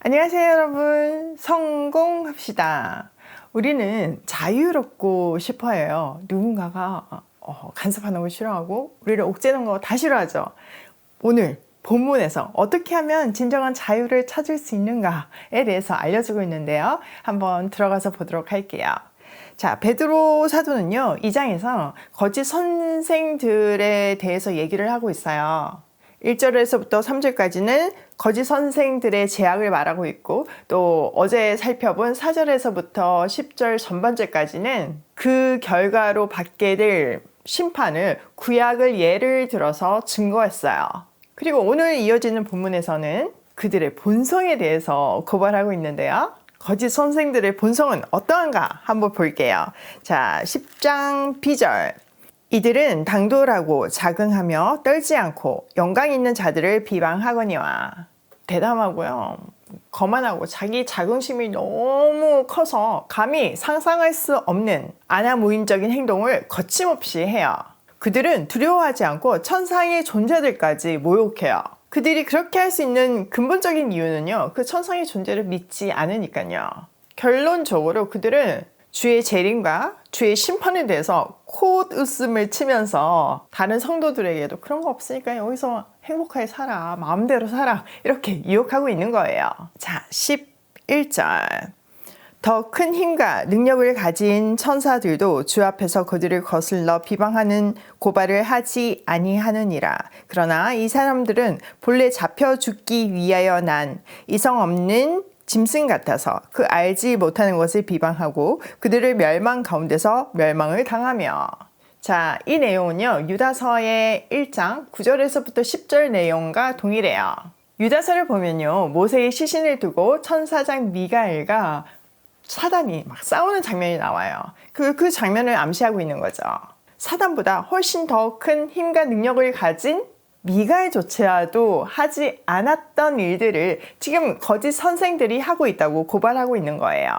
안녕하세요, 여러분. 성공합시다. 우리는 자유롭고 싶어 해요. 누군가가 간섭하는 거 싫어하고 우리를 옥죄는 거 다 싫어하죠. 오늘 본문에서 어떻게 하면 진정한 자유를 찾을 수 있는가에 대해서 알려주고 있는데요. 한번 들어가서 보도록 할게요. 자, 베드로 사도는요, 이 장에서 거짓 선생들에 대해서 얘기를 하고 있어요. 1절에서부터 3절까지는 거짓 선생들의 제약을 말하고 있고, 또 어제 살펴본 4절에서부터 10절 전반절까지는 그 결과로 받게 될 심판을 구약을 예를 들어서 증거했어요. 그리고 오늘 이어지는 본문에서는 그들의 본성에 대해서 고발하고 있는데요. 거짓 선생들의 본성은 어떠한가 한번 볼게요. 자, 10장 B절. 이들은 당돌하고 자긍하며 떨지 않고 영광 있는 자들을 비방하거니와. 대담하고요, 거만하고 자기 자긍심이 너무 커서 감히 상상할 수 없는 아나무인적인 행동을 거침없이 해요. 그들은 두려워하지 않고 천상의 존재들까지 모욕해요. 그들이 그렇게 할 수 있는 근본적인 이유는요, 그 천상의 존재를 믿지 않으니까요. 결론적으로 그들은 주의 재림과 주의 심판에 대해서 콧웃음을 치면서 다른 성도들에게도 그런 거 없으니까 여기서 행복하게 살아, 마음대로 살아, 이렇게 유혹하고 있는 거예요. 자, 11절. 더 큰 힘과 능력을 가진 천사들도 주 앞에서 그들을 거슬러 비방하는 고발을 하지 아니하느니라. 그러나 이 사람들은 본래 잡혀 죽기 위하여 난 이성 없는 짐승 같아서 그 알지 못하는 것을 비방하고 그들을 멸망 가운데서 멸망을 당하며. 자, 이 내용은요, 유다서의 1장 9절에서부터 10절 내용과 동일해요. 유다서를 보면요, 모세의 시신을 두고 천사장 미가엘과 사단이 막 싸우는 장면이 나와요. 그 장면을 암시하고 있는 거죠. 사단보다 훨씬 더 큰 힘과 능력을 가진 미가엘조차도 하지 않았던 일들을 지금 거짓 선생들이 하고 있다고 고발하고 있는 거예요.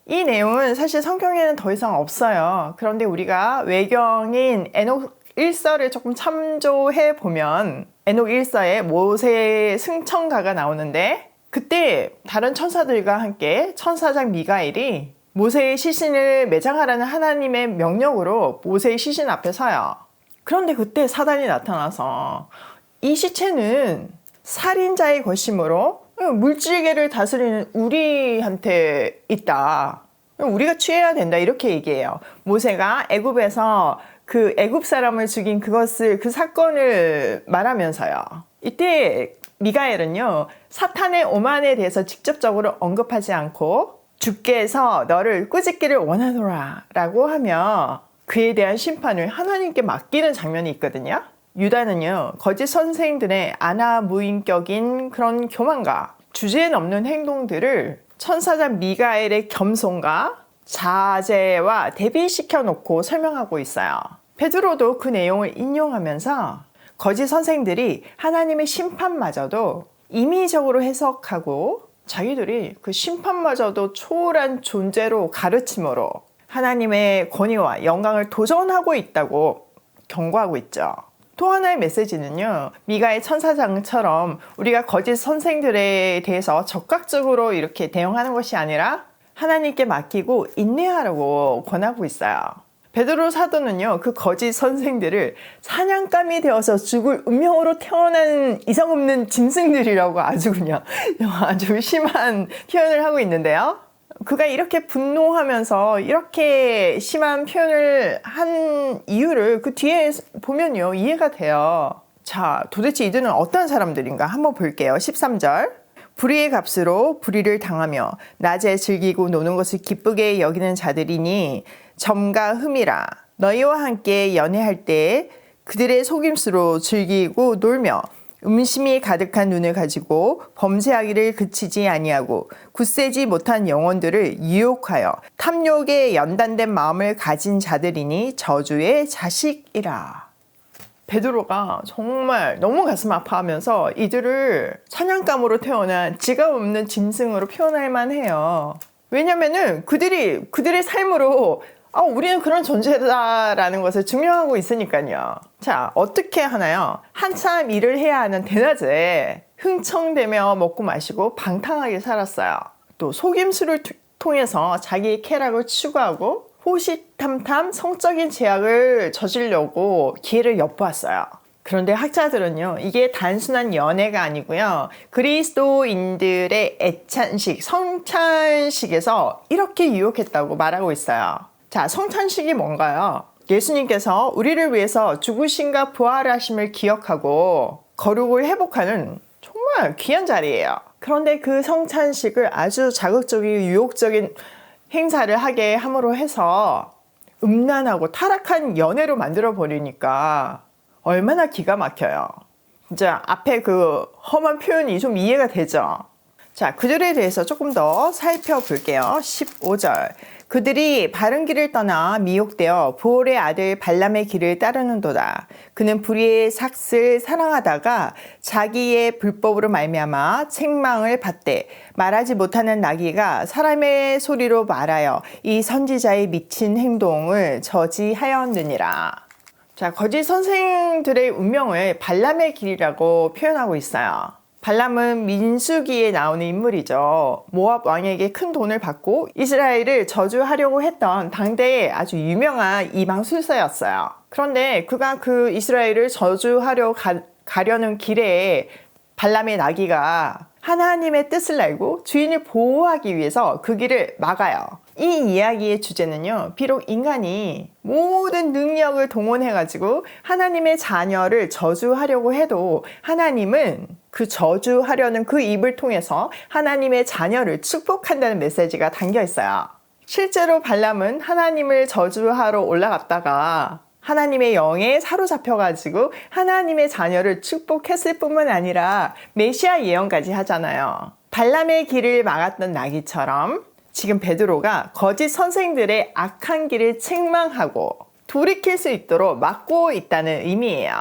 이 내용은 사실 성경에는 더 이상 없어요. 그런데 우리가 외경인 에녹 1서를 조금 참조해 보면 에녹 1서에 모세의 승천가가 나오는데, 그때 다른 천사들과 함께 천사장 미가엘이 모세의 시신을 매장하라는 하나님의 명령으로 모세의 시신 앞에 서요. 그런데 그때 사단이 나타나서 이 시체는 살인자의 것이므로 물질계를 다스리는 우리한테 있다, 우리가 취해야 된다, 이렇게 얘기해요. 모세가 애굽에서 그 애굽 사람을 죽인 그 사건을 말하면서요. 이때 미가엘은요, 사탄의 오만에 대해서 직접적으로 언급하지 않고 주께서 너를 꾸짖기를 원하노라 라고 하며 그에 대한 심판을 하나님께 맡기는 장면이 있거든요. 유다는요, 거짓 선생들의 아나무인격인 그런 교만과 주제에 넘는 행동들을 천사장 미가엘의 겸손과 자제와 대비시켜 놓고 설명하고 있어요. 베드로도 그 내용을 인용하면서 거짓 선생들이 하나님의 심판마저도 임의적으로 해석하고 자기들이 그 심판마저도 초월한 존재로 가르침으로 하나님의 권위와 영광을 도전하고 있다고 경고하고 있죠. 또 하나의 메시지는요, 미가엘 천사장처럼 우리가 거짓 선생들에 대해서 적극적으로 이렇게 대응하는 것이 아니라 하나님께 맡기고 인내하라고 권하고 있어요. 베드로 사도는요, 그 거짓 선생들을 사냥감이 되어서 죽을 운명으로 태어난 이상 없는 짐승들이라고 아주 심한 표현을 하고 있는데요. 그가 이렇게 분노하면서 이렇게 심한 표현을 한 이유를 그 뒤에 보면요, 이해가 돼요. 자, 도대체 이들은 어떤 사람들인가 한번 볼게요. 13절. 불의의 값으로 불의를 당하며 낮에 즐기고 노는 것을 기쁘게 여기는 자들이니 점과 흠이라. 너희와 함께 연애할 때 그들의 속임수로 즐기고 놀며 음심이 가득한 눈을 가지고 범죄하기를 그치지 아니하고 굳세지 못한 영혼들을 유혹하여 탐욕에 연단된 마음을 가진 자들이니 저주의 자식이라. 베드로가 정말 너무 가슴 아파하면서 이들을 사냥감으로 태어난 지각 없는 짐승으로 표현할 만해요. 왜냐면은 그들의 삶으로 우리는 그런 존재다라는 것을 증명하고 있으니까요. 자, 어떻게 하나요? 한참 일을 해야 하는 대낮에 흥청대며 먹고 마시고 방탕하게 살았어요. 또 속임수를 통해서 자기의 쾌락을 추구하고 호시탐탐 성적인 제약을 저지르려고 기회를 엿보았어요. 그런데 학자들은요, 이게 단순한 연애가 아니고요, 그리스도인들의 애찬식, 성찬식에서 이렇게 유혹했다고 말하고 있어요. 자, 성찬식이 뭔가요? 예수님께서 우리를 위해서 죽으심과 부활하심을 기억하고 거룩을 회복하는 정말 귀한 자리예요. 그런데 그 성찬식을 아주 자극적이고 유혹적인 행사를 하게 함으로 해서 음란하고 타락한 연애로 만들어 버리니까 얼마나 기가 막혀요. 진짜 앞에 그 험한 표현이 좀 이해가 되죠. 자, 그들에 대해서 조금 더 살펴볼게요. 15절. 그들이 바른 길을 떠나 미혹되어 부올의 아들 발람의 길을 따르는도다. 그는 불의의 삭슬 사랑하다가 자기의 불법으로 말미암아 책망을 받되 말하지 못하는 나귀가 사람의 소리로 말하여 이 선지자의 미친 행동을 저지하였느니라. 자, 거짓 선생들의 운명을 발람의 길이라고 표현하고 있어요. 발람은 민수기에 나오는 인물이죠. 모압 왕에게 큰 돈을 받고 이스라엘을 저주하려고 했던 당대의 아주 유명한 이방술사였어요. 그런데 그가 그 이스라엘을 저주하려 가려는 길에 발람의 나귀가 하나님의 뜻을 알고 주인을 보호하기 위해서 그 길을 막아요. 이 이야기의 주제는요, 비록 인간이 모든 능력을 동원해가지고 하나님의 자녀를 저주하려고 해도 하나님은 그 저주하려는 그 입을 통해서 하나님의 자녀를 축복한다는 메시지가 담겨 있어요. 실제로 발람은 하나님을 저주하러 올라갔다가 하나님의 영에 사로잡혀가지고 하나님의 자녀를 축복했을 뿐만 아니라 메시아 예언까지 하잖아요. 발람의 길을 막았던 나귀처럼 지금 베드로가 거짓 선생들의 악한 길을 책망하고 돌이킬 수 있도록 막고 있다는 의미예요.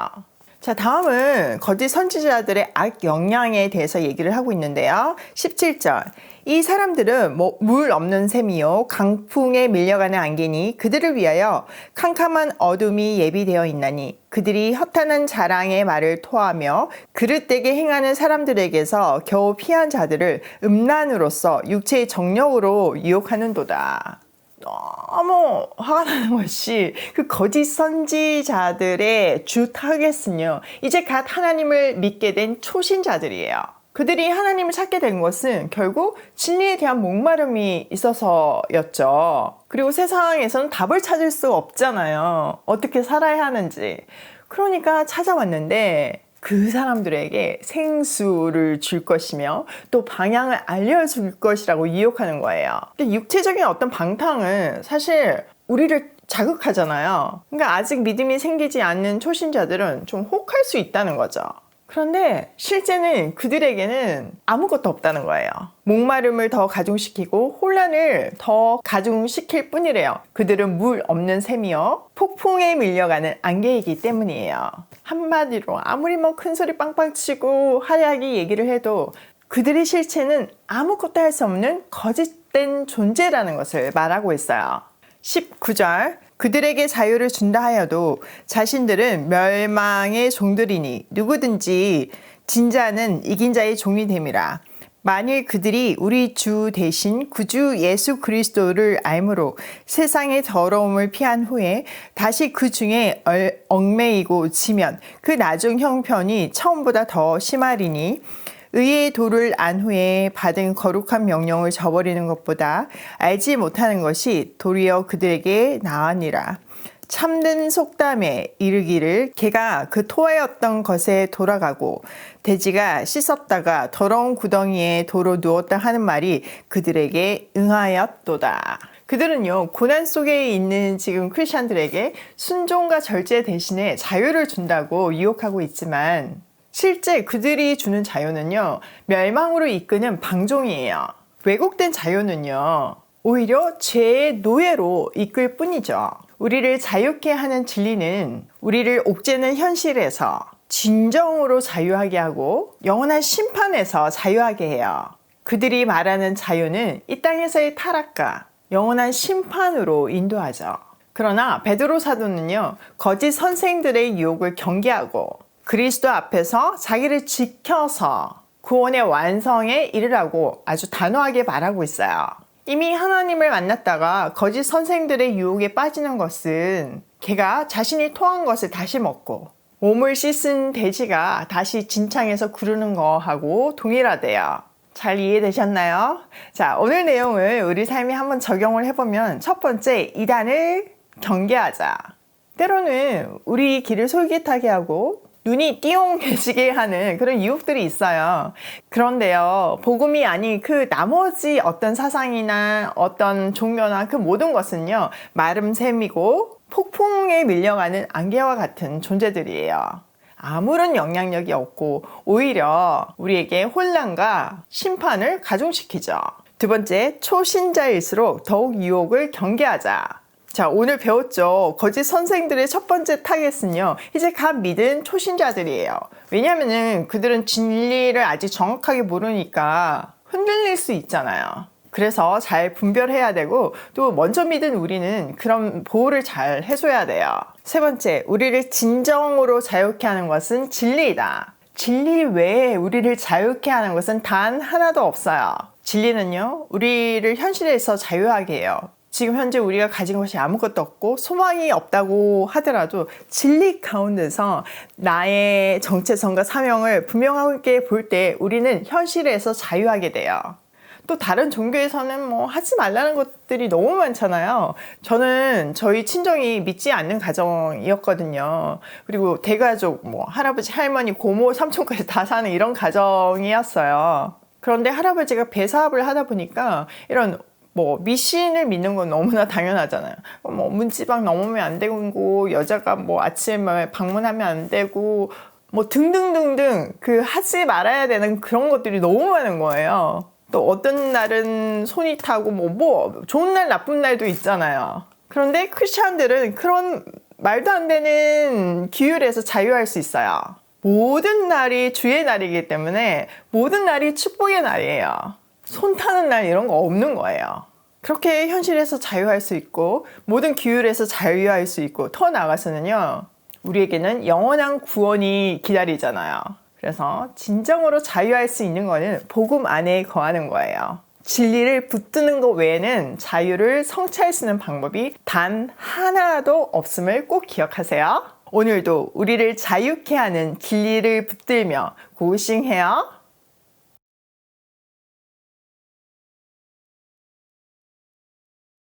자, 다음은 거짓 선지자들의 악 영향에 대해서 얘기를 하고 있는데요. 17절. 이 사람들은 물 없는 샘이요 강풍에 밀려가는 안개니 그들을 위하여 캄캄한 어둠이 예비되어 있나니 그들이 허탄한 자랑의 말을 토하며 그릇되게 행하는 사람들에게서 겨우 피한 자들을 음란으로써 육체의 정력으로 유혹하는도다. 너무 화가 나는 것이 그 거짓 선지자들의 주 타겟은요, 이제 갓 하나님을 믿게 된 초신자들이에요. 그들이 하나님을 찾게 된 것은 결국 진리에 대한 목마름이 있어서였죠. 그리고 세상에서는 답을 찾을 수 없잖아요. 어떻게 살아야 하는지. 그러니까 찾아왔는데 그 사람들에게 생수를 줄 것이며 또 방향을 알려줄 것이라고 유혹하는 거예요. 육체적인 어떤 방탕은 사실 우리를 자극하잖아요. 그러니까 아직 믿음이 생기지 않는 초신자들은 좀 혹할 수 있다는 거죠. 그런데 실제는 그들에게는 아무것도 없다는 거예요. 목마름을 더 가중시키고 혼란을 더 가중시킬 뿐이래요. 그들은 물 없는 샘이요 폭풍에 밀려가는 안개이기 때문이에요. 한마디로 아무리 큰 소리 빵빵 치고 하야하게 얘기를 해도 그들의 실체는 아무것도 할 수 없는 거짓된 존재라는 것을 말하고 있어요. 19절. 그들에게 자유를 준다 하여도 자신들은 멸망의 종들이니 누구든지 진자는 이긴 자의 종이 됨이라. 만일 그들이 우리 주 대신 구주 예수 그리스도를 알므로 세상의 더러움을 피한 후에 다시 그 중에 얽매이고 지면 그 나중 형편이 처음보다 더 심하리니 의의 도를 안 후에 받은 거룩한 명령을 저버리는 것보다 알지 못하는 것이 도리어 그들에게 나으니라. 참된 속담에 이르기를 개가 그 토하였던 것에 돌아가고 돼지가 씻었다가 더러운 구덩이에 도로 누웠다 하는 말이 그들에게 응하였도다. 그들은요, 고난 속에 있는 지금 크리스찬들에게 순종과 절제 대신에 자유를 준다고 유혹하고 있지만 실제 그들이 주는 자유는요, 멸망으로 이끄는 방종이에요. 왜곡된 자유는요, 오히려 죄의 노예로 이끌 뿐이죠. 우리를 자유케 하는 진리는 우리를 옥죄는 현실에서 진정으로 자유하게 하고 영원한 심판에서 자유하게 해요. 그들이 말하는 자유는 이 땅에서의 타락과 영원한 심판으로 인도하죠. 그러나 베드로 사도는요, 거짓 선생들의 유혹을 경계하고 그리스도 앞에서 자기를 지켜서 구원의 완성에 이르라고 아주 단호하게 말하고 있어요. 이미 하나님을 만났다가 거짓 선생들의 유혹에 빠지는 것은 개가 자신이 토한 것을 다시 먹고 몸을 씻은 돼지가 다시 진창에서 구르는 거하고 동일하대요. 잘 이해되셨나요? 자, 오늘 내용을 우리 삶에 한번 적용을 해보면 첫 번째, 이단을 경계하자. 때로는 우리 길을 솔깃하게 하고 눈이 띠용해지게 하는 그런 유혹들이 있어요. 그런데요, 복음이 아닌 그 나머지 어떤 사상이나 어떤 종교나 그 모든 것은요, 마름 샘이고 폭풍에 밀려가는 안개와 같은 존재들이에요. 아무런 영향력이 없고 오히려 우리에게 혼란과 심판을 가중시키죠. 두 번째, 초신자일수록 더욱 유혹을 경계하자. 자, 오늘 배웠죠. 거짓 선생들의 첫 번째 타겟은요, 이제 갓 믿은 초신자들이에요. 왜냐면은 그들은 진리를 아직 정확하게 모르니까 흔들릴 수 있잖아요. 그래서 잘 분별해야 되고, 또 먼저 믿은 우리는 그런 보호를 잘 해줘야 돼요. 세 번째, 우리를 진정으로 자유케 하는 것은 진리이다. 진리 외에 우리를 자유케 하는 것은 단 하나도 없어요. 진리는요, 우리를 현실에서 자유하게 해요. 지금 현재 우리가 가진 것이 아무것도 없고 소망이 없다고 하더라도 진리 가운데서 나의 정체성과 사명을 분명하게 볼 때 우리는 현실에서 자유하게 돼요. 또 다른 종교에서는 뭐 하지 말라는 것들이 너무 많잖아요. 저는 저희 친정이 믿지 않는 가정이었거든요. 그리고 대가족, 뭐 할아버지, 할머니, 고모, 삼촌까지 다 사는 이런 가정이었어요. 그런데 할아버지가 배사업을 하다 보니까 이런 뭐 미신을 믿는 건 너무나 당연하잖아요. 뭐 문지방 넘으면 안 되고 여자가 뭐 아침에 방문하면 안 되고 뭐 등등등등 그 하지 말아야 되는 그런 것들이 너무 많은 거예요. 또 어떤 날은 손이 타고 뭐 좋은 날 나쁜 날도 있잖아요. 그런데 크리스찬들은 그런 말도 안 되는 규율에서 자유할 수 있어요. 모든 날이 주의 날이기 때문에 모든 날이 축복의 날이에요. 손 타는 날 이런 거 없는 거예요. 그렇게 현실에서 자유할 수 있고 모든 규율에서 자유할 수 있고 더 나아가서는요, 우리에게는 영원한 구원이 기다리잖아요. 그래서 진정으로 자유할 수 있는 거는 복음 안에 거하는 거예요. 진리를 붙드는 것 외에는 자유를 성취할 수 있는 방법이 단 하나도 없음을 꼭 기억하세요. 오늘도 우리를 자유케 하는 진리를 붙들며 고싱해요.